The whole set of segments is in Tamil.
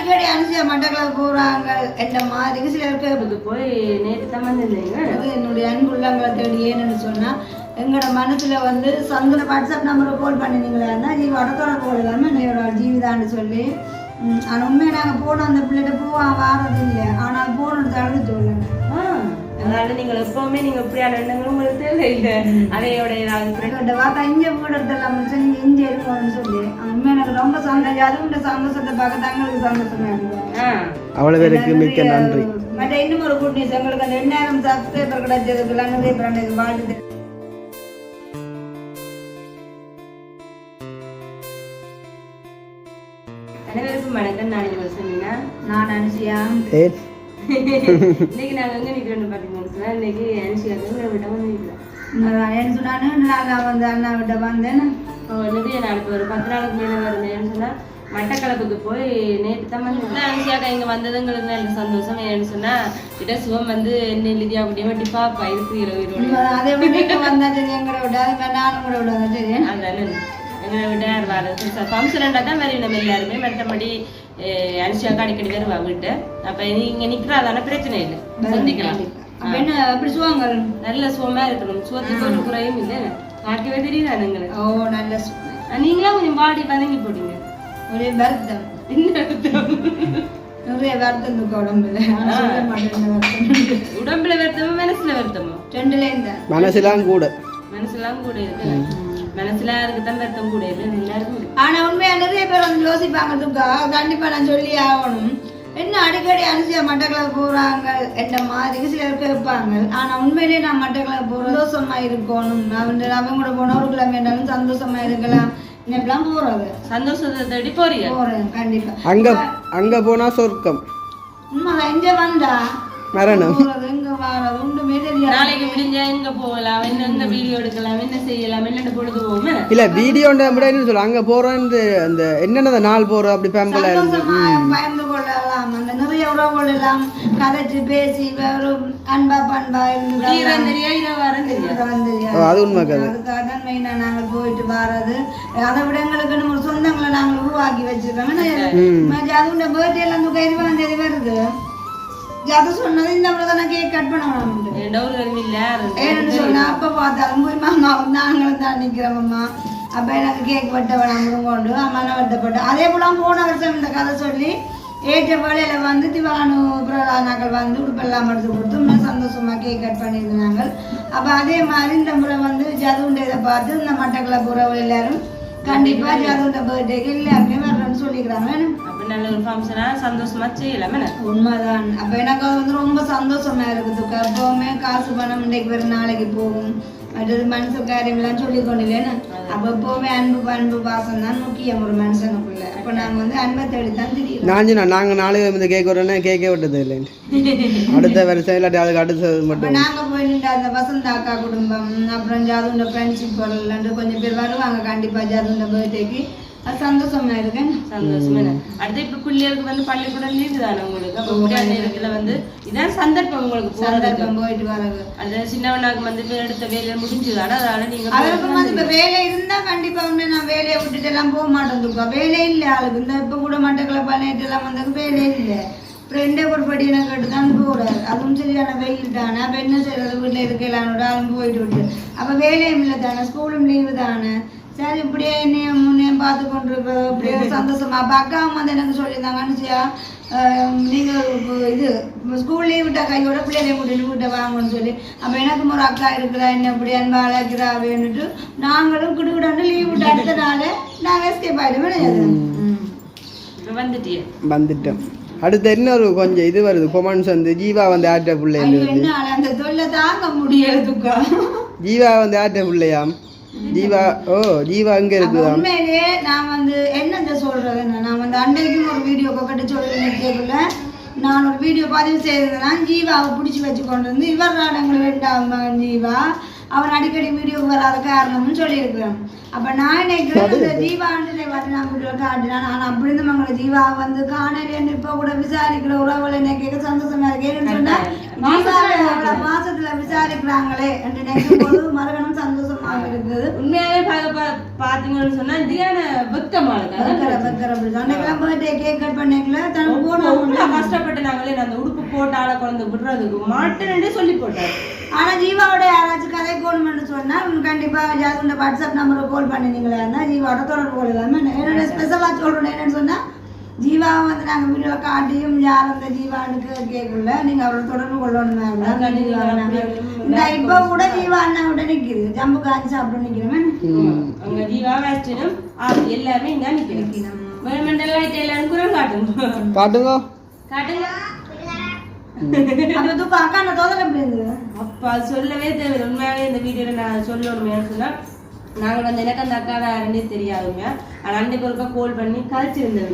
அடிக்கடி அனுசியா மட்டக்களப்பு போறாங்க என்ற மாதிரி சிலருக்கு போய் நேற்று தான் வந்திருந்தீங்க. அது என்னுடைய அன்புள்ளங்களை தேடி ஏன்னு சொன்னா எங்களோட மனசுல வந்து சந்தோட வாட்ஸ்அப் நம்பரை கால் பண்ணினீங்களா ஜீவோட தொடர்பு கொள்ளலாம என்னோட ஜீவிதான்னு சொல்லி. ஆனா உண்மையை நாங்க போனோம் அந்த பிள்ளைகிட்ட போவா வாரது இல்லை. ஆனால் போனது அழுதுட்டு இல்லைங்க. அதனால நீங்கள் எப்பவுமே நீங்க இப்படியான எண்ணங்களும் உங்களுக்கு தேவையில்லை. அதையோட ஏதாவது வார்த்தை இங்கே வீடு எடுத்துடலாம் நீங்க இங்கே இருக்கணும்னு சொல்லி உண்மை எனக்கு ரொம்ப சந்தோஷம். அதுவும் இந்த சந்தோஷத்தை பார்க்க தங்களுக்கு சந்தோஷமா இருக்கு. அவ்வளவு பேருக்கு மிக்க நன்றி. மற்ற இன்னும் ஒரு குட் நியூஸ் எங்களுக்கு அந்த 2000 சப்ஸ்கிரைபர் கிடைச்சதுக்குலாம் நிறைய பிராண்டுக்கு வாழ்த்து. அனைவருக்கும் வணக்கம். நான் சொன்னீங்கன்னா நான் அனுசியா. இன்னைக்கு நாங்கள் எங்கே நிற்கிறோன்னு பார்த்தீங்கன்னா இன்னைக்கு அனுசியாவுக்கு விட்ட வந்து நிற்கிறோம். என்ன சொன்னானு நான் வந்து அண்ணா விட்ட வந்தேன். நிறைய நாளுக்கு ஒரு 10 நாளுக்கு மேலே வருதுன்னு சொன்னால் மட்டக்களப்புக்கு போய் நேற்று தான் வந்து அனுசியாக்கா இங்கே வந்ததுங்களுக்கு நல்ல சந்தோஷம். ஏன்னு சொன்னால் கிட்ட சுகம் வந்து என்ன எழுதியா அப்படியே வட்டி பாப்பா இருக்கு இரவு அதை விட வந்தாச்சு எங்களை விட நானும் கூட விட வந்துட்டு அதானே எங்களை விட யார் வர்றது ஃபங்க்ஷன்டா தான் வேறு நம்ம எல்லாருமே மற்றபடி அனுசியாக்கா அடிக்கடி வருவா வீட்டு. அப்போ இங்கே நிற்கிறாதான பிரச்சனை இல்லை, சந்திக்கலாம். அப்படி சுவாங்க நல்ல சுகமா இருக்கணும். சுகத்துக்கு ஒரு குறையும் இல்லை, பார்க்கவே தெரியுதானு எங்களுக்கு. ஓ நல்ல நீங்களாம் கொஞ்சம் பாடி பதங்கி போட்டீங்க. ஒரே வருத்தம் நிறைய வருத்தம் இருக்கு உடம்புல. உடம்புல வருத்தமோ மனசுல வருத்தமோ? ரெண்டுலேயும் தான். மனசுலாம் கூட இருக்கு. மனசுல இருக்குதான் வருத்தம் கூட இல்லை எல்லாருக்கும். ஆனா உண்மையா நிறைய பேர் வந்து யோசிப்பாங்க துக்கா. கண்டிப்பா நான் சொல்லி ஆகணும். என்ன அடிக்கடி அனுசியா மட்டக்களப்பு போறாங்க என்ற மாதிரி சிலர் கேட்பாங்க. ஆனா உண்மையிலேயே நான் மட்டக்களப்பு போற சந்தோஷமா இருக்கணும். அவங்க கூட போன ஒரு கிழமை இருந்தாலும் சந்தோஷமா இருக்கலாம். இப்பெல்லாம் போறது சந்தோஷத்தை தேடி போறேன். கண்டிப்பா அங்க போனா சொர்க்கம். உண்மைதான். இங்க வந்தா மரணம். நாளைக்கு விடிஞ்சா எங்க போகலாம், என்ன வீடியோ எடுக்கலாம், என்ன செய்யலாம், என்ன பொழுது போவோம். இல்ல வீடியோன்ற முறை என்ன சொல்ல அங்க போறோம் அந்த என்னென்ன நாள் போறோம் அப்படி பேம்பல பயந்து கொள்ளலாம். அந்த நிறைய உறவுகள் எல்லாம் கதைச்சு பேசி அன்பா பண்பா அது உண்மை கதை. அதுக்காக தான் மெயினா நாங்கள் போயிட்டு வர்றது. அதை விட எங்களுக்கு நம்ம சொந்தங்களை நாங்கள் உருவாக்கி வச்சிருக்கோம். அதுவும் பர்த்டே எல்லாம் 21ஆம் தேதி வருது. அது சொன்னது இந்த தான் கேக் கட் பண்ண சொன்னா அப்ப பார்த்தாலும் போய் மாமா நாங்களும் தான் நிக்கிறோம்மா. அப்ப எனக்கு கேக் வெட்ட வேணாம் கொண்டு அம்மா வெட்டப்பட்டு அதே போல போன வருஷம் இந்த கதை சொல்லி ஏற்ற வேலையில வந்து திவானு பிரதானாக்கள் வந்து உடுப்பெல்லாம் எடுத்து கொடுத்து சந்தோஷமா கேக் கட் பண்ணியிருந்தாங்க. அப்ப அதே மாதிரி இந்த முறை வந்து ஜதுண்டதை பார்த்து இந்த மட்டக்களப்பு உறவு எல்லாரும் கண்டிப்பா ஜதுண்ட பர்த்டேக்கு எல்லாருமே வரணும்னு சொல்லிக்கிறாங்க. நல்ல ஒரு ஃபங்க்ஷனா சந்தோஷமா செய்யலாம். உண்மைதான். அப்ப எனக்கு வந்து ரொம்ப சந்தோஷமா இருக்குது. எப்பவுமே காசு பணம் இன்றைக்கு வர நாளைக்கு போகும், மற்றது மனசு காரியம் எல்லாம் சொல்லி கொண்டில்லைன்னு. அப்ப எப்பவுமே அன்பு பாசம் தான் முக்கியம் ஒரு மனுஷனுக்குள்ள. அப்ப நாங்க வந்து அன்பை தேடித்தான் தெரியும். நாங்க நாளைக்கு கேக் வரேன்னா கேக்கே விட்டது இல்லை. அடுத்த வருஷம் இல்லாட்டி அதுக்கு அடுத்தது மட்டும் நாங்க போய் நின்று அந்த வசந்த அக்கா குடும்பம் அப்புறம் ஜாதுண்ட ஃப்ரெண்ட்ஷிப் கொஞ்சம் பேர் வருவாங்க கண்டிப்பா ஜாதுண்ட பர்த்டேக்கு. அது சந்தோஷமா இருக்கேன். சந்தோஷமா. அடுத்து இப்ப பிள்ளைகளுக்கு வந்து பள்ளிக்கூடம் லீவு தானே உங்களுக்கு. அப்ப முடியாத நேரத்துல வந்து இதான் சந்தர்ப்பம் உங்களுக்கு சந்தர்ப்பம் போயிட்டு வர்றது. அந்த சின்னவனாக்கு வந்து எடுத்த வேலையை முடிஞ்சுதானே. அதனால நீங்க அவருக்கும் வந்து இப்ப வேலை இருந்தா கண்டிப்பா உண்மை நான் வேலையை விட்டுட்டு எல்லாம் போக மாட்டேன். வேலை இல்லை ஆளுக்கு. இந்த இப்ப கூட மட்டக்களப்பு நேற்று எல்லாம் வந்தது வேலை இல்லை. ஃப்ரெண்டே ஒரு படி எனக்கு எடுத்தாந்து போறாரு. அதுவும் சரியான வெயில் தானே. அப்ப என்ன செய்யறது வீட்டுல இருக்கலான்னு ஆளும் போயிட்டு விட்டு. அப்ப வேலையும் இல்லை தானே, ஸ்கூலும் லீவு தானே. சரி இப்படியே என்னையும் முன்னையும் பார்த்து கொண்டு இருக்க இப்படியே சந்தோஷமா. அப்போ அக்காவும் வந்து எனக்கு சொல்லியிருந்தாங்க அனுசியா நீங்கள் இது ஸ்கூல் லீவ் விட்டா கையோட பிள்ளைகளை கூட்டிட்டு வீட்டை வாங்கன்னு சொல்லி. அப்போ எனக்கும் ஒரு அக்கா இருக்கிறா என்ன இப்படி அன்பா அழைக்கிறா அப்படின்னுட்டு நாங்களும் கிடுக்கிட்டு லீவ் விட்டு அடுத்த நாள் நாங்கள் எஸ்கேப் ஆகிடுவோம். வந்துட்டோம். அடுத்து இன்னொரு கொஞ்சம் இது வருது கொமெண்ட்ஸ் வந்து ஜீவா வந்து ஆட்ட பிள்ளைங்க அந்த தொல்லை தாங்க முடியாதுக்கா. ஜீவா வந்து ஆட்ட பிள்ளையாம். ஜீவா அங்க இருக்குதா? உண்மையிலேயே நான் வந்து என்ன சொல்றது, நான் வந்து அன்றைக்கும் ஒரு வீடியோ கட்டு சொல்லிருக்கேன். நான் ஒரு வீடியோ பதிவு செய்திருந்தேன். ஜீவாவை பிடிச்சி வச்சு கொண்டு வந்து இவர் நாடங்கள் 2ஆவது மகன் ஜீவா அவன் அடிக்கடி வீடியோக்கு வராத காரணம்னு சொல்லியிருக்கிறேன். அப்ப நான் நினைக்கிறேன் அந்த ஜீவான்னு பார்த்து நான் வீடியோ காட்டினேன். நான் அப்படி இருந்து மங்களை ஜீவா வந்து காணலேன்னு இப்ப கூட விசாரிக்கிற உறவுகள் என்ன கேட்க சந்தோஷமா இருக்கேன்னு சொன்னா மாசத்துல விசாரிக்கிறாங்களே என்று நினைக்கும் போது மறுகணம் சந்தோஷமாக இருக்குது. உண்மையாவே பாத்தீங்கன்னு சொன்னா தியான பர்த்டே கேக் கட் பண்ணிக்கல கஷ்டப்பட்டு நாங்களே அந்த உடுப்பு போட்டு ஆளை குழந்தை விடுறதுக்கு மாட்டேன்னு சொல்லி போட்டாரு. ஆனா ஜீவாவோட யாராச்சும் கதை கோணும்னு சொன்னா கண்டிப்பா ஜாதுண்ட வாட்ஸ்அப் நம்பரை கால் பண்ணினீங்களா ஜீவாவோட தொடர்பு கொள்ளலாம. என்னோட ஸ்பெஷலா சொல்றேன் என்னன்னு சொன்னா ஜீவாவை வந்து நாங்க வீடியோல காட்டியும் யார் அந்த ஜீவான்னு கேட்கல நீங்க அவரோட தொடர்பு கொள்ளணும். இந்த இப்ப கூட ஜீவா அண்ணா கூட நிக்குது ஜம்பு காஞ்சி சாப்பிட நிக்கிறேன். அங்க ஜீவா வேஸ்டினும் எல்லாமே இங்க நிக்கிறோம். வேணுமெண்டெல்லாம் எல்லாரும் குரல் காட்டுங்க பாட்டுங்க காட்டுங்க. அந்த தூக்கம் அக்கா அந்த தோதல் எப்படி இருந்தது? அப்பா சொல்லவே தேவை. உண்மையாவே இந்த வீடியோல நான் சொல்லணுமே சொன்னா நாங்கள் வந்து எனக்கு அந்த அக்கா யாருன்னே தெரியாதுங்க. ஆனால் அன்னைக்கு ஒருக்கா கால் பண்ணி கழிச்சிருந்தது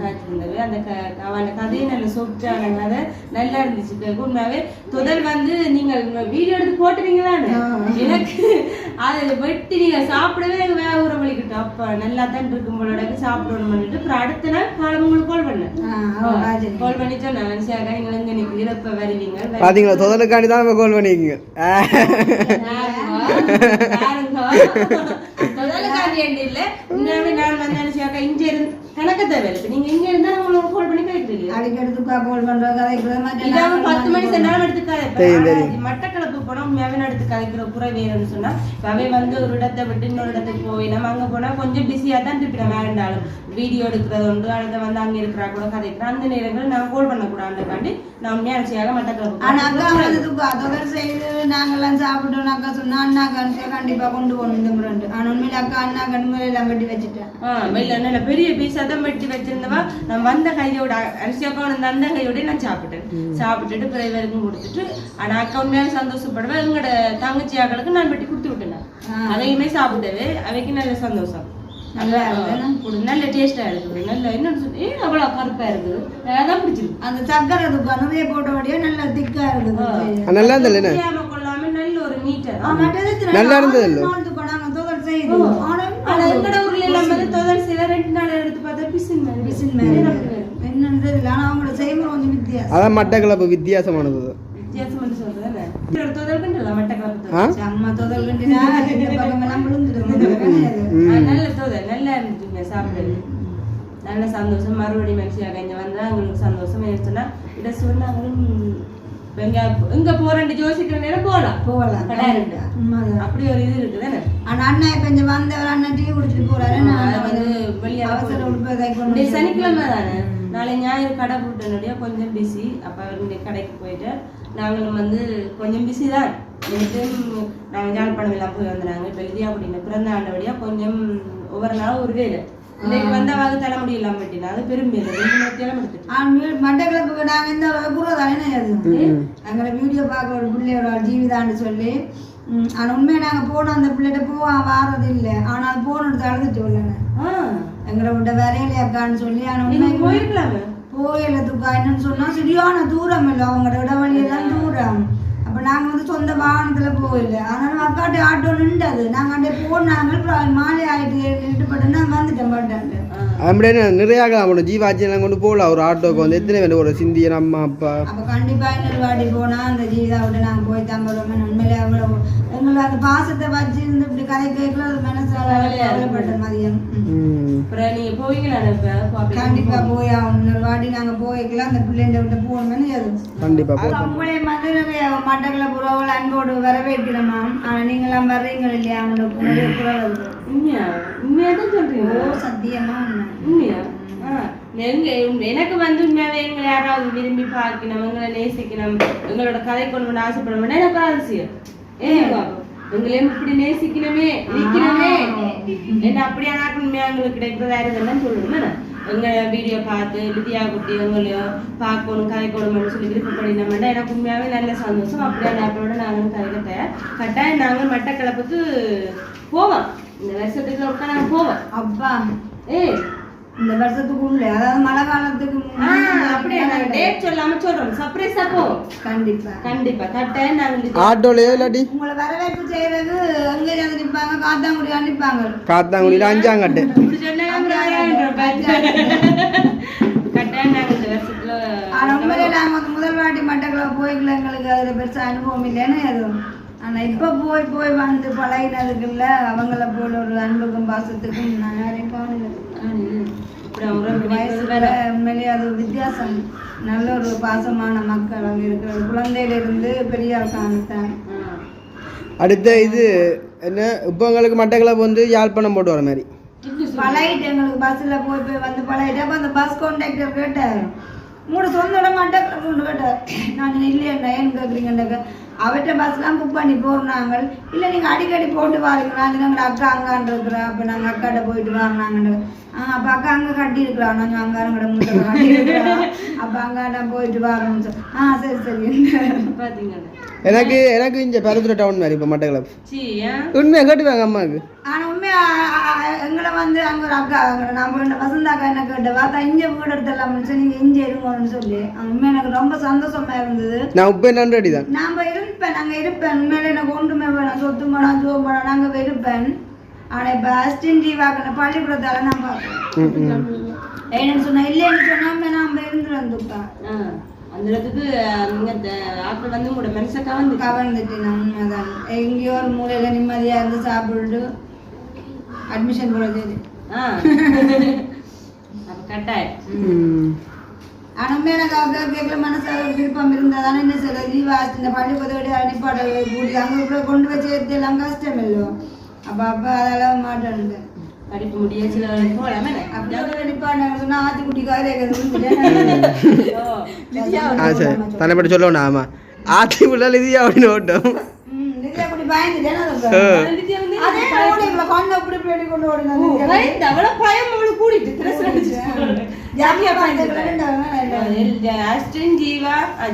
கழிச்சிருந்தது. அந்த அவன் கதையை நல்ல சொற்றான கதை நல்லா இருந்துச்சு. உண்மையாவே முதல் வந்து நீங்கள் வீடியோ எடுத்து போட்டுறீங்களான்னு எனக்கு அதை வெட்டி நீங்க சாப்பிடவே எனக்கு வேற ஊற வலிக்கிட்டோம். அப்ப நல்லா தான் இருக்கும் போல சாப்பிடணும் பண்ணிட்டு அப்புறம் அடுத்த நாள் காலம் உங்களுக்கு கால் பண்ணேன். கால் பண்ணிட்டு நான் நினைச்சாக்கா நீங்க எங்க நிக்கிறீங்க இப்ப வருவீங்க பாத்தீங்களா தொதலுக்காண்டி தான் கால் பண்ணிக்கீங்க. இல்ல உண்மையாவே நான் வந்து நினைச்சாக்கா இங்க இருந்து கணக்க தேவை. நீங்க இங்க இருந்தா உங்களுக்கு கால் பண்ணி கேட்கறீங்க. அடிக்கடிக்கா கால் பண்றாங்க. 10 மணி நேரம் எடுத்து மட்டக்களப்பு போனா உண்மையாவே எடுத்து கதைக்கிற குறை வேணும்னு சொன்னா அவை வந்து ஒரு இடத்தை விட்டு இன்னொரு இடத்துக்கு போய் நம்ம அங்க போனா கொஞ்சம் பிஸியா தான் திருப்பி நம்ம வேண்டாலும் வீடியோ எடுக்கிறது உண்டு. அடுத்த வந்து அங்க இருக்கிறா கூட கதைக்கிறேன். அந்த நேரங்கள் நான் கால் பண்ணக்கூடாதுக்காண்டி நான் உண்மையா நினைச்சாக மட்டக்களப்பு. ஆனா அக்கா தொடர் செய்து நாங்கெல்லாம் சாப்பிட்டோம் அக்கா சொன்னா அண்ணா கண்டிப்பா கொண்டு போகணும் இந்த முறை. ஆனா உண்மையில அக்கா அண்ணா கண்மையில எல்லாம் வெட்டி வச்சுட்டேன். வெள்ள பெரிய பீஸா தான் வெட்டி வச்சிருந்தவா நான் வந்த கையோட அரிசி அக்கா அந்த கையோட நான் சாப்பிட்டுட்டு பிறவருக்கும் கொடுத்துட்டு. ஆனா அக்கா உண்மையாக சந்தோஷப்படுவேன். எங்களோட தங்கச்சி ஆக்களுக்கு நான் வெட்டி கொடுத்து விட்டேன். அதையுமே சாப்பிட்டவே அவைக்கு நல்ல சந்தோஷம். நல்ல டேஸ்டா இருக்குது. நல்ல என்னன்னு அவ்வளவு கருப்பா இருக்குது. அதான் பிடிச்சிருக்கு. அந்த சக்கரை நிறைய போட்டபடியே நல்ல திக்கா இருக்குது. நல்லா இருந்தது கொள்ளாம நல்ல ஒரு நீட்டா நல்லா இருந்தது. ஆனா எங்கட ஊர்ல எல்லாம் வந்து தொதல் சில 2 நாள் எடுத்து பார்த்தா பிசின் மாதிரி என்னன்னு தெரியல. ஆனா அவங்களோட செய்முறை கொஞ்சம் வித்தியாசம். அதான் மட்டக்களப்பு வித்தியாசமானது. வித்தியாசம் சொல்றேன். தொதல் மட்டக்களப்பு அம்மா தொதல் கண்டினா இந்த பக்கம் எல்லாம் விழுந்துடும். நல்ல தொதல் நல்லா இருந்துச்சுங்க சாப்பிடுறது. நல்ல சந்தோஷம். மறுபடியும் மனுஷியாக இங்க வந்தா அவங்களுக்கு சந்தோஷம். ஏன்னா இதை சொன்னாங்களும் எங்க போறேன் யோசிக்கிற நேரம் போகலாம் அப்படி ஒரு இது இருக்குதானே. ஆனா அண்ணா கொஞ்சம் வந்தவர் அண்ணா டீ குடிச்சிட்டு போறாரு. சனிக்கிழமை தானே நாளை ஞாயிறு கடை போட்டனுடைய கொஞ்சம் பிஸி. அப்ப கடைக்கு போயிட்டு நாங்களும் வந்து கொஞ்சம் பிஸி தான். நாங்கள் யாழ்ப்பாணம் எல்லாம் போய் வந்துடுறாங்க. இப்போ இந்தியா அப்படின்னு பிறந்த ஆண்டபடியா கொஞ்சம் ஒவ்வொரு நாளும் ஒரு வேலை இன்னைக்கு வந்தவாது தலைமுடி இல்லாம வெட்டினா அது பெருமையில மட்டக்களப்புக்கு நாங்க இந்த கூட தானே அது எங்களை வீடியோ பார்க்க ஒரு பிள்ளையோட ஜீவிதான்னு சொல்லி. ஆனா உண்மையை நாங்க போனோம் அந்த பிள்ளைகிட்ட போவோம் வாரது இல்லை. ஆனா அது போனது அழுதுட்டு இல்லைன்னு எங்களை விட்ட வேலையிலையாக்கான்னு சொல்லி. ஆனா உண்மை போயிருக்கலாமே போயிலத்துக்கா என்னன்னு சொன்னா சரியான தூரம் இல்லை. அவங்களோட இடவழியெல்லாம் தூரம். அப்ப நாங்க வந்து சொந்த வாகனத்துல போகல. அதனால அக்காட்டு ஆட்டோ நின்றது. நாங்க அண்டே போனாங்க மாலை ஆயிட்டு ஈடுபட்டு வந்துட்டேன் மாட்டாங்க. அப்படியே நிறைய ஜீவாச்சி எல்லாம் கொண்டு போகலாம் ஒரு ஆட்டோக்கு வந்து எத்தனை பேர் ஒரு சிந்தியன் அம்மா அப்பா. அப்ப கண்டிப்பா இன்னொரு வாட்டி போனா அந்த ஜீவிதா விட்டு நாங்க போய் தங்குறோம். உண்மையிலே அவ்வளவு எங்களை அந்த பாசத்தை வச்சு இருந்து இப்படி கதை கேட்கல அது மனசாலப்பட்ட மதியம். நீங்க போவீங்களா? கண்டிப்பா போய் இன்னொரு வாட்டி நாங்க போய்க்கலாம். அந்த பிள்ளைங்க விட்டு போகணும்னு கண்டிப்பா உங்களே வந்து நிறைய மட்டக்களப்பு உறவுகள் அன்போடு வரவேற்கிறோமா. ஆனா நீங்களாம் வர்றீங்க இல்லையா? அவங்களோட குரல் இருக்கு. உண்மையாதான் சொல்றீங்க? சத்தியமா உண்மையா? எனக்கு வந்து உண்மையாவே எங்களை யாராவது விரும்பி பார்க்கணும், எங்களை நேசிக்கணும், எங்களோட கதை கொண்டு ஆசைப்படணும் எனக்கு அவசியம். எங்களை இப்படி நேசிக்கணுமே இருக்கணுமே என்ன அப்படியே உண்மையா எங்களுக்கு கிடைக்கிறதா இருந்தெல்லாம் சொல்லணும். எங்க வீடியோ பார்த்து லிதியா குட்டி எங்களையோ பார்க்கணும் கதைக்கணும்னு சொல்லி விருப்பப்படினோம்னா எனக்கு உண்மையாவே நல்ல சந்தோஷம். அப்படியே நாங்களோட நாங்களும் கதைக்க கட்டாயம் நாங்கள் மட்டக்களப்புக்கு போவோம். இந்த வருஷத்துக்கு ஒருக்கா நாங்கள் போவோம். அப்பா இந்த வருஷத்துக்கு உள்ள அதாவது மழை காலத்துக்கு அப்படியே நாங்க டேட் சொல்லாம சொல்றோம். சர்ப்ரைஸா போவோம். கண்டிப்பா கண்டிப்பா கட்டாயம் நாங்க ஆட்டோலயே இல்லாட்டி உங்களை வரவேற்பு செய்யறது எங்க வந்து நிப்பாங்க? காத்தாங்குடி அனுப்பாங்க. காத்தாங்குடியில அஞ்சாங்கட்டு இப்படி சொன்னா கட்டாயம் நாங்க இந்த வருஷத்துல. ஆனா உண்மையிலே நாங்க வந்து முதல் வாட்டி மட்டக்களப்பு போய்க்கல. எங்களுக்கு அதுல பெருசா அனுபவம் இல்லைன்னு எதுவும். ஆனா இப்ப போய் வந்து பழகினதுக்குள்ள அவங்கள போல ஒரு அன்புக்கும் பாசத்துக்கும் நான் யாரையும் காணல. அப்புறம் உறவு வயசுல உண்மையிலேயே அது வித்தியாசம். நல்ல ஒரு பாசமான மக்கள் அங்கே இருக்கிறது, குழந்தையிலிருந்து பெரிய காமித்தான். அடுத்த இது என்ன இப்போ உங்களுக்கு மட்டக்களப்பு வந்து யாழ்ப்பாணம் போட்டு வர மாதிரி பழகிட்டு எங்களுக்கு பஸ்ஸில் போய் வந்து பழகிட்டு. அப்போ அந்த பஸ் கான்ட்ராக்டர் கேட்டார், உங்களோட சொந்த இடம் மட்டக்களப்புன்னு கேட்டார். நான் இல்லையா ஏன்னு கேட்குறீங்கன்னாக்க அவர்கிட்ட பஸ்லாம் புக் பண்ணி போடுறாங்க. இல்லை நீங்கள் அடிக்கடி போட்டு வாருங்க, நாங்கள் எங்கள் அக்கா அங்கான் இருக்கிறோம், அப்போ நாங்கள் அக்காட்ட போயிட்டு வரோனாங்கன்னு. அப்போ அக்கா அங்கே கட்டி இருக்கிறோம், நாங்கள் அங்காரங்கட மூட்டை கட்டி இருக்கிறோம், அப்போ அங்காட்ட போயிட்டு வரோம்னு சொல்லி சரி சரி பார்த்தீங்கன்னா எனக்கு இங்கே பருத்துறை டவுன் மாதிரி இப்போ மட்டக்களப்பு உண்மையாக கேட்டுவாங்க அம்மாவுக்கு. ஆனால் உண்மையாக எங்களை வந்து அங்கே ஒரு அக்கா நம்ம வசந்த அக்கா என்ன கேட்டவா தான் இங்கே வீடு எடுத்துடலாம்னு சொல்லி நீங்கள் இங்கே இருங்கன்னு சொல்லி உண்மையாக எனக்கு ரொம்ப சந்தோஷமா இருந்தது. நான் இப்போ நன்றி தான் நான் இருப்பேன், நாங்கள் இருப்பேன். உண்மையில எனக்கு ஒன்றுமே வேணாம், சொத்து வேணாம் ஜோ வேணாம், நாங்கள் இருப்பேன். ஆனால் இப்போ அஸ்டின் ஜீவாக்கின பள்ளிக்கூடத்தால் நான் பார்ப்பேன். என்னன்னு சொன்னா இல்லைன்னு சொன்னா நாம் இருந்து வந்துப்பா அந்த இடத்துக்கு ஆட்கள் வந்து உங்களோட மனசை கவர்ந்துட்டு நான் உண்மைதான். எங்கேயோ ஒரு மூலையில நிம்மதியா இருந்து சாப்பிட்டு அட்மிஷன் போடுறது கட்டாயம். ஆனால் எனக்கு கேட்கல மனசார விருப்பம் இருந்தால் தானே என்ன சொல்ல ஜீவாஸ்ட் இந்த பள்ளிக்கூடத்தோட அடிப்பாடல் கூடி அங்கே கூட கொண்டு போய் சேர்த்து எல்லாம் கஷ்டம் இல்லையோ. அப்போ அதெல்லாம் மாட்டேன் படிப்பு முடிய சில சொன்னா ஆத்தி குட்டி தன்னை சொல்லணும். ஆமா ஆத்தி உள்ள லிதியா அப்படின்னு ஓட்டும்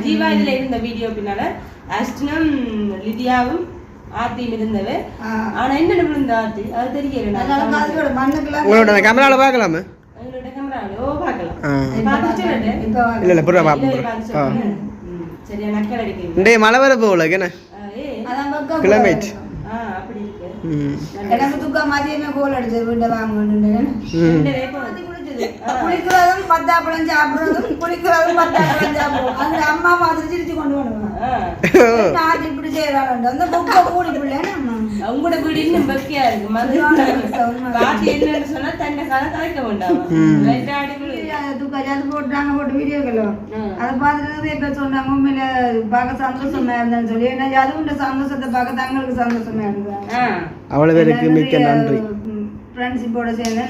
ஜீவா இதுல இருந்த வீடியோ பின்னால அஸ்டினும் லிதியாவும் ஆத்தியும் இருந்தவ. ஆனா என்ன விழுந்த ஆத்தி அது தெரியல. உங்களோட கேமரால பார்க்கலாமா? எங்களோட கேமரால பார்க்கலாம். இல்ல இல்ல புறா பாப்போம். சரியா நக்கல் அடிக்கிறீங்க. டேய் மழை வர போல கேன கிளைமேட் அப்படி இருக்கு. எனக்கு துக்கா மதியமே கோல் அடிச்சது வீட்டை வாங்க குளிக்கிறதும் பத்தாப்பழம் சாப்பிடுறதும் குளிக்கிறதும் பத்தாப்பழம் சாப்பிடுவோம். அந்த அம்மா மாதிரி சிரிச்சு கொண்டு வருவாங்க. இப்படி செய்யறாங்க அந்த புக்க கூடி பிள்ளைன்னு அவங்களோட வீடு இன்னும் பக்கியா இருக்கு. என்னன்னு சொன்னா தன்னை கதை கலைக்க வேண்டாம். போட்டாங்க போட்டு வீடியோக்களும் அதை பார்த்துட்டு நிறைய பேர் சொன்னாங்க உண்மையில பார்க்க சந்தோஷமா இருந்தேன்னு சொல்லி. ஏன்னா அதுவும் சந்தோஷத்தை பார்க்க தங்களுக்கு சந்தோஷமா இருந்தாங்க. அவ்வளவு பேருக்கு மிக்க நன்றி. ஃப்ரெண்ட்ஷிப்போட சேர்ந்து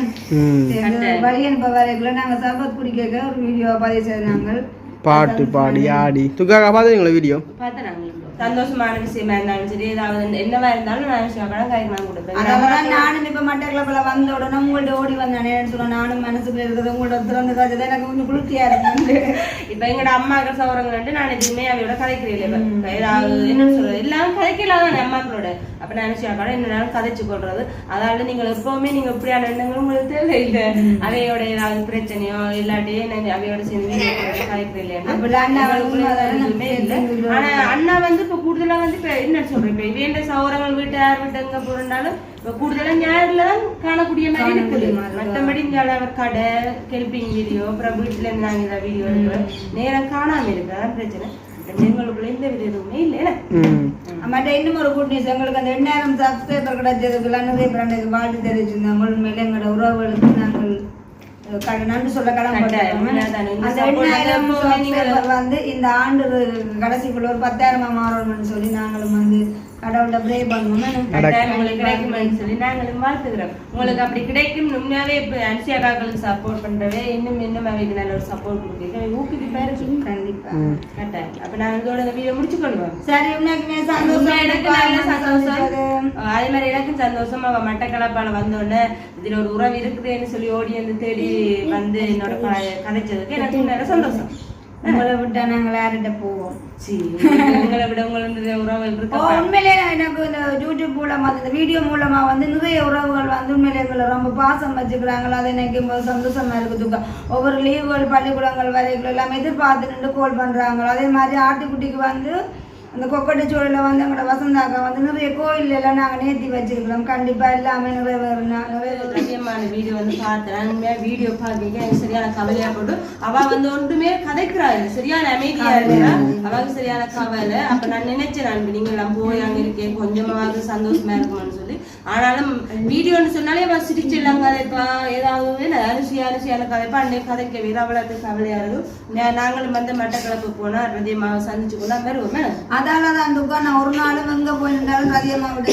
வழி அனுப்ப வரைக்குள்ள நாங்கள் சர்பத் குடிக்க ஒரு வீடியோ பதிவு செய்தாங்க. பாட்டு பாடி ஆடி துக்காக பார்த்தீங்களா வீடியோ? பார்த்தேன். சந்தோஷமான விஷயமா இருந்தாலும் சரி ஏதாவது என்னவா இருந்தாலும் நான் கடன் காய்க்கு நான் கொடுப்பேன். அதெல்லாம் நானும் இப்ப மட்டக்களப்புல வந்த உடனே உங்கள்ட்ட ஓடி வந்தானே சொன்னா நானும் மனசுக்குள்ள இருக்கிறது உங்கள்ட்ட திறந்து காய்ச்சது எனக்கு கொஞ்சம் குளிர்ச்சியா இருக்கு. இப்ப எங்களோட அம்மாக்கள் சௌரங்கள்ட்டு நான் எதுவுமே அவையோட கதைக்கிறேன். என்னன்னு சொல்றது எல்லாம் கதைக்கலாம் தான் அம்மாக்களோட. அப்ப நான் நினைச்சாக்கா என்னன்னாலும் கதைச்சு கொள்றது. அதாவது நீங்கள் எப்பவுமே நீங்க இப்படியான எண்ணங்களும் உங்களுக்கு தேவையில்லை. அவையோட ஏதாவது பிரச்சனையோ இல்லாட்டியே அவையோட சேர்ந்து கதைக்கிறேன். ஆனா அண்ணா வந்து இப்ப கூடுதலா வந்து இப்ப என்ன சொல்றேன் இப்ப இவேண்ட சௌரங்கள் வீட்டு யார் வீட்டு எங்க போறனாலும் இப்ப கூடுதலா ஞாயிறுல தான் காணக்கூடிய மாதிரி இருக்குது. மற்றபடி அவர் கடை ஹெல்பிங் வீடியோ அப்புறம் வீட்டுல இருந்து நாங்க ஏதாவது வீடியோ எடுக்கிறோம் நேரம் காணாம இருக்கு. அதான் பிரச்சனை. எங்களுக்குள்ள எந்த வித எதுவுமே இல்லை. மற்ற இன்னும் ஒரு குட் நியூஸ், எங்களுக்கு அந்த 2000 சப்ஸ்கிரைபர் கிடைச்சதுக்குள்ள நிறைய பேர் வாழ்த்து தெரிவிச்சிருந்தாங்க. உண்மையில எங்களோட உறவுகளுக்கு நாங்கள் நன்றி சொல்ல கடமைப்பட்டோம். அந்த 2000 வந்து இந்த ஆண்டு கடைசிக்குள்ள ஒரு 10,000 மாறணும்னு சொல்லி நாங்களும் வந்து கடவுள்கிட்ட ப்ரே பண்ணுவோம். உங்களுக்கு கிடைக்கும்னு சொல்லி நாங்களும் வாழ்த்துக்கிறோம். உங்களுக்கு அப்படி கிடைக்கும். உண்மையாவே இப்ப அன்சியாக்காக்களுக்கு சப்போர்ட் பண்றவே இன்னும் அவைக்கு நல்ல ஒரு சப்போர்ட் கொடுக்க ஊக்குவிப்பாரு. கண்டிப்பா கரெக்டாக. அப்ப நாங்க இதோட வீடியோ முடிச்சு கொள்வோம். சரி, உனக்குமே சந்தோஷம். எனக்கு நல்ல சந்தோஷம். அதே மாதிரி எனக்கும் சந்தோஷம். அவ மட்டக்களப்பால வந்தோடனே இதுல ஒரு உறவு இருக்குதுன்னு சொல்லி ஓடி வந்து தேடி வந்து என்னோட கதைச்சதுக்கு எனக்கு நல்ல சந்தோஷம். உங்களை விட்டா நாங்கள் யார்கிட்ட போவோம்? உங்களை விட உங்களுடைய உறவுகள் இருக்கு. உண்மையிலே எனக்கு இந்த யூடியூப் மூலமா இந்த வீடியோ மூலமா வந்து நிறைய உறவுகள் வந்து உண்மையிலே எங்களை ரொம்ப பாசம் வச்சுக்கிறாங்களோ அதை நினைக்கும் போது சந்தோஷமா இருக்குதுக்கா. ஒவ்வொரு லீவுகள் பள்ளிக்கூடங்கள் வரைக்கும் எல்லாமே எதிர்பார்த்து நின்று கால் பண்றாங்களோ. அதே மாதிரி ஆட்டுக்குட்டிக்கு வந்து அந்த கொக்கட்டச்சோழில் வந்து எங்களோட வசந்தாக்கா வந்து நிறைய கோயில் எல்லாம் நாங்கள் நேர்த்தி வச்சிருக்கிறோம். கண்டிப்பா எல்லாமே நிறைய வீடியோ வந்து பார்த்தேன். உண்மையாக வீடியோ பார்க்க எனக்கு சரியான கவலையா போட்டு அவ வந்து ஒன்றுமே கதைக்கிறாரு. சரியான அமைதியா இருக்கா அவளுக்கு சரியான கவலை. அப்ப நான் நினைச்சேன் நீங்க எல்லாம் போய் அங்க இருக்கேன் கொஞ்சமாவது சந்தோஷமா இருக்குமான்னு சொல்லி ஆனாலும் வீடியோன்னு சொன்னாலே அவன் சிரிச்செல்லாம் கதைப்பா ஏதாவது அரிசியான கதைப்பா அன்னைக்கு கதைக்க வீர அவ்வளவு கவலையா இருக்கும் நாங்களும் வந்து மட்டக்களப்பு போனா ரதியம்மாவை சந்திச்சு கொண்டா வருவோமே அதாலதான் நான் ஒரு நாளும் எங்க போயிருந்தாலும் ரதியம்மா விட்டு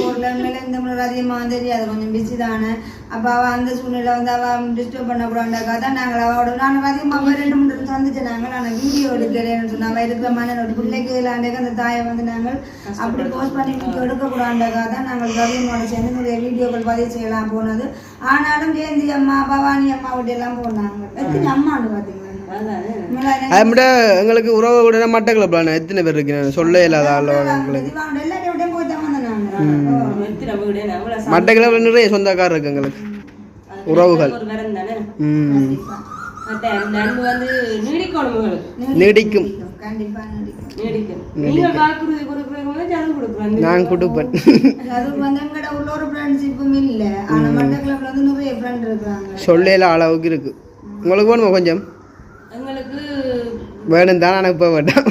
போடல இந்த முறை ரதியம்மா தெரியாது கொஞ்சம் பிஸி தானே அப்ப அவ அந்த சூழ்நிலை வந்து அவ டிஸ்டர்ப் பண்ணக்கூடாண்டாக்கா தான் நாங்கள் அவளோட நான் ரதியம்மா 2-3 சந்திச்சேன் நாங்கள் நான் வீடியோ எடுக்கிறேன்னு சொன்னா அவ இருக்கிற மாதிரி பிள்ளைக்கு இல்லாண்டேக்கு அந்த தாயை வந்து நாங்கள் அப்படி போஸ்ட் பண்ணி வீடியோ எடுக்கக்கூடாண்டாக்கா தான் நாங்கள் ரதியம்மாவோட சேர்ந்து நிறைய வீடியோக்கள் பதிவு செய்யலாம் போனது ஆனாலும் ஜெயந்தி அம்மா பவானி அம்மா விட்டு எல்லாம் போனாங்க எத்தனை அம்மான்னு பாத்தீங்களா எங்களுக்கு உறவு கூட மட்டக்களப்பு எத்தனை பேர் இருக்கிறேன் சொல்ல இல்லாத எல்லாத்தையும் போய் தான் வந்தேன் மட்டக்களப்பு நிறைய சொந்தக்காரர் இருக்கு எங்களுக்கு உறவுகள் நீடிக்கும் நான் கொடுப்பேன் சொல்ல அளவுக்கு இருக்கு உங்களுக்கு வேணுமா கொஞ்சம் வேணும் தான் எனக்கு போக வேண்டாம்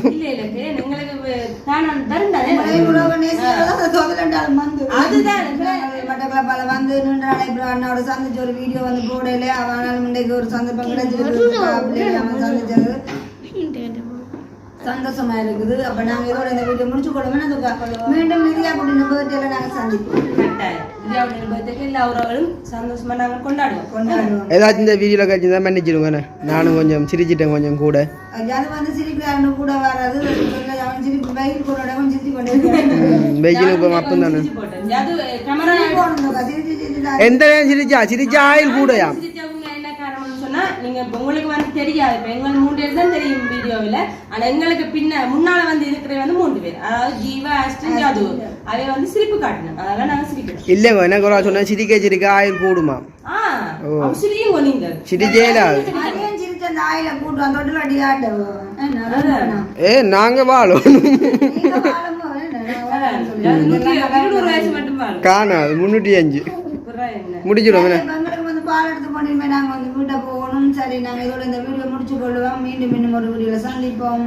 வந்து அண்ணாவோட சந்திச்சு ஒரு வீடியோ வந்து போடல அவனால ஒரு சந்தர்ப்பம் கிடைச்சிருக்கு சந்தோஷமா இருக்குது அப்ப நாங்க இதோட இந்த வீடியோ முடிச்சு கொடுவோம் மீண்டும் மீதியா கூட்டின பர்த்டேல நாங்க சந்திப்போம் எல்லா உறவுகளும் சந்தோஷமா நாங்க கொண்டாடுவோம் ஏதாச்சும் இந்த வீடியோல கழிச்சுதான் மன்னிச்சிடுங்க நானும் கொஞ்சம் சிரிச்சிட்டேன் கொஞ்சம் கூட அது வந்து சிரிக்கிறாரு கூட வராது அவன் சிரிப்பு வெயில் கூட சிரிச்சு கொண்டு வெயில் இப்ப அப்பம் தானே எந்த நேரம் சிரிச்சா ஆயில் கூடயா நீங்க உங்களுக்கு வந்து தெரியாது இப்ப எங்க 3 பேர் தான் தெரியும் வீடியோவில் ஆனா எங்களுக்கு முன்னால வந்து இருக்கிற வந்து 3 பேர் அதாவது ஜீவா அஸ்டன் ஜாது அவை வந்து சிரிப்பு காட்டணும் அதெல்லாம் நாங்க சிரிக்கிறோம் இல்லங்க எனக்கு ஒரு சொன்னா சிரிக்க ஆயில் கூடுமா சிரியும் கொண்டீங்க சிரிச்சேல அந்த ஆயில கூட்டு அந்த தொட்டில் அடி ஆட்ட நாங்க வாழும் காணாது 305 முடிச்சிடும் பால் எடுத்து பண்ணிருமே நாங்க வந்து வீட்டை போகணும் சரி நாங்க இதோட இந்த வீடியோ முடிச்சு கொள்ளுவோம் மீண்டும் ஒரு வீடியோல சந்திப்போம்